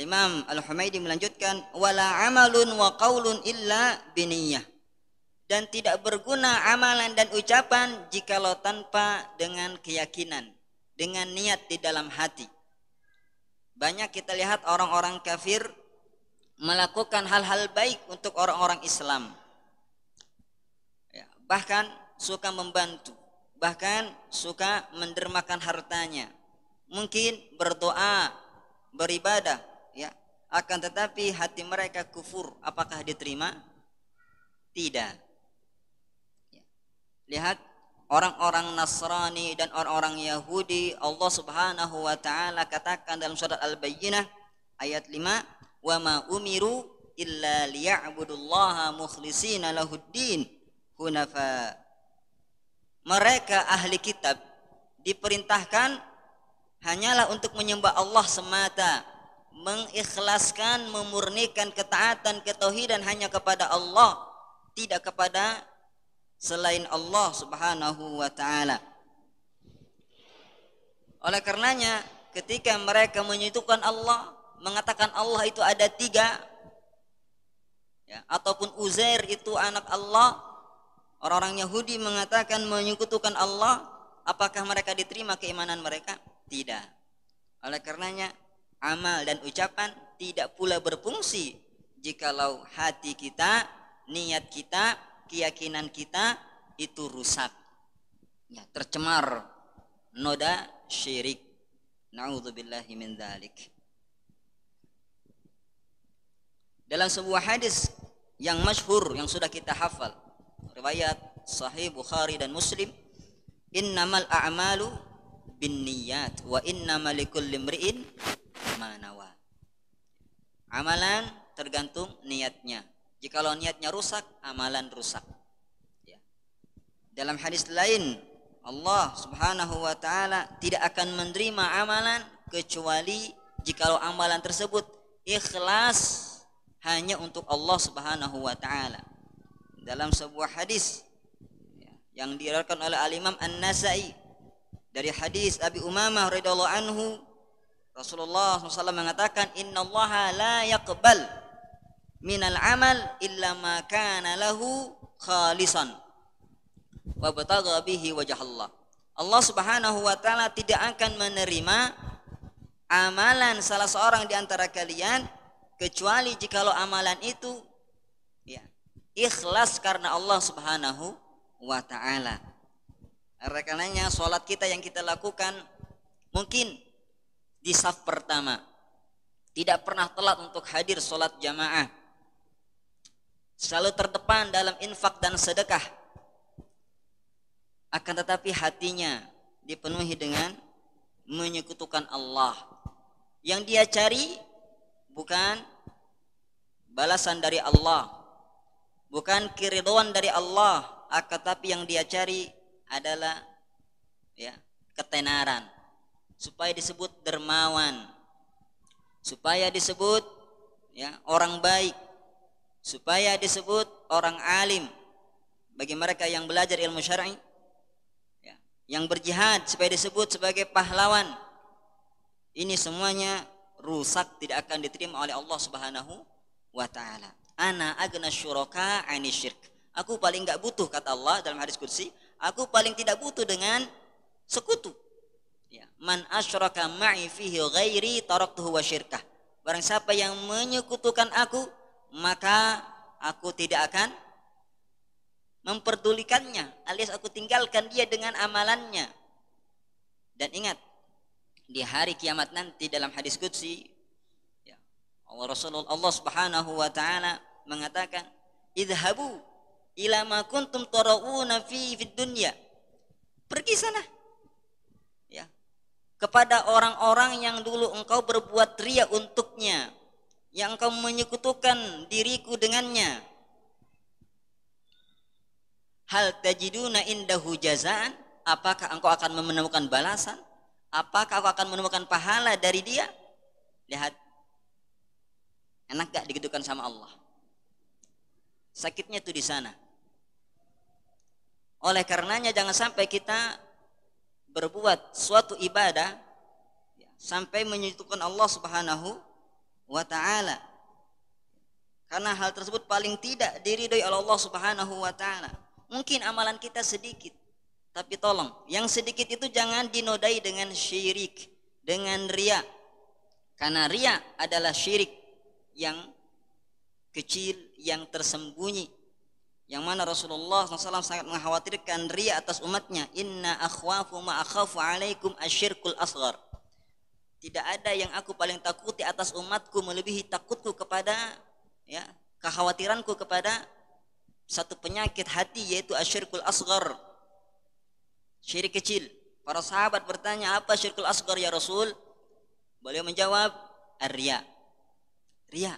Al-Imam Al-Humaidi melanjutkan, wala amalun wa qaulun illa biniyah. Dan tidak berguna amalan dan ucapan jikalau tanpa dengan keyakinan, dengan niat di dalam hati. Banyak kita lihat orang-orang kafir melakukan hal-hal baik untuk orang-orang Islam, ya, bahkan suka membantu, bahkan suka mendermakan hartanya, mungkin berdoa, beribadah, ya, akan tetapi hati mereka kufur. Apakah diterima? Tidak. Lihat orang-orang Nasrani dan orang-orang Yahudi, Allah Subhanahu wa taala katakan dalam surat Al-Bayyinah ayat 5, "Wa ma umiru illa liya'budullaha mukhlishina lahuddin hunafa." Mereka ahli kitab diperintahkan hanyalah untuk menyembah Allah semata, mengikhlaskan, memurnikan ketaatan, ketauhidan hanya kepada Allah, tidak kepada selain Allah Subhanahu wa taala. Oleh karenanya ketika mereka menyekutukan Allah, mengatakan Allah itu ada 3, ya, ataupun Uzair itu anak Allah, orang-orang Yahudi mengatakan menyekutukan Allah, apakah mereka diterima keimanan mereka? Tidak. Oleh karenanya amal dan ucapan tidak pula berfungsi jikalau hati kita, niat kita, keyakinan kita itu rusak, ya, tercemar noda syirik. Na'udzubillahi min dzalik. Dalam sebuah hadis yang masyhur yang sudah kita hafal, riwayat Sahih Bukhari dan Muslim, innamal a'malu binniyat wa innamal likulli imri'in ma nawa. Amalan tergantung niatnya. Jikalau niatnya rusak, amalan rusak. Ya. Dalam hadis lain, Allah Subhanahu wa taala tidak akan menerima amalan kecuali jikalau amalan tersebut ikhlas hanya untuk Allah Subhanahu wa taala. Dalam sebuah hadis, ya, yang diriwayatkan oleh Al-Imam An-Nasa'i dari hadis Abi Umamah radhiyallahu anhu, Rasulullah SAW mengatakan, innallaha la yaqbal minal amal illa ma kana lahu khalisan wa batagha bihi wajh Allah. Allah Subhanahu wa taala tidak akan menerima amalan salah seorang di antara kalian kecuali jikalau amalan itu, ya, ikhlas karena Allah Subhanahu wa taala. Oleh karenanya salat kita yang kita lakukan mungkin di saf pertama, tidak pernah telat untuk hadir salat jamaah, selalu terdepan dalam infak dan sedekah, akan tetapi hatinya dipenuhi dengan menyekutukan Allah. Yang dia cari bukan balasan dari Allah, bukan keridhaan dari Allah, akan tetapi yang dia cari adalah, ya, ketenaran, supaya disebut dermawan, supaya disebut, ya, orang baik, supaya disebut orang alim. Bagi mereka yang belajar ilmu syar'i, ya, yang berjihad, supaya disebut sebagai pahlawan. Ini semuanya rusak, tidak akan diterima oleh Allah Subhanahu wa taala. Ana agna syuraka 'ani syirk. Aku paling enggak butuh, kata Allah dalam hadis qudsi, aku paling tidak butuh dengan sekutu. Ya, man asyraka ma'i fihi ghairi taraktuhu wa syirkah. Barang siapa yang menyekutukan aku, maka aku tidak akan memperdulikannya, alias aku tinggalkan dia dengan amalannya. Dan ingat, di hari kiamat nanti dalam hadis qudsi, ya, Allah Subhanahu wa taala mengatakan, idhabu ila ma kuntum tarauna fi fid dunya. Pergi sana, ya, kepada orang-orang yang dulu engkau berbuat riya untuknya, yang engkau menyekutukan diriku dengannya. Hal tajiduna indahu jazaan, apakah engkau akan menemukan balasan? Apakah engkau akan menemukan pahala dari dia? Lihat, enak gak digitukan sama Allah? Sakitnya itu di sana. Oleh karenanya jangan sampai kita berbuat suatu ibadah, ya, sampai menyekutukan Allah Subhanahu wa ta'ala. Karena hal tersebut paling tidak diridhoi oleh Allah Subhanahu wa taala. Mungkin amalan kita sedikit, tapi tolong yang sedikit itu jangan dinodai dengan syirik, dengan riya. Karena riya adalah syirik yang kecil, yang tersembunyi, yang mana Rasulullah SAW sangat mengkhawatirkan riya atas umatnya. Inna akhwafu ma akhafu alaikum asyirkul asghar. Tidak ada yang aku paling takuti atas umatku melebihi takutku kepada, ya, kekhawatiranku kepada satu penyakit hati, yaitu asyirkul asghar, syirik kecil. Para sahabat bertanya, apa syirkul asghar ya Rasul? Beliau menjawab, ar-riya, riya.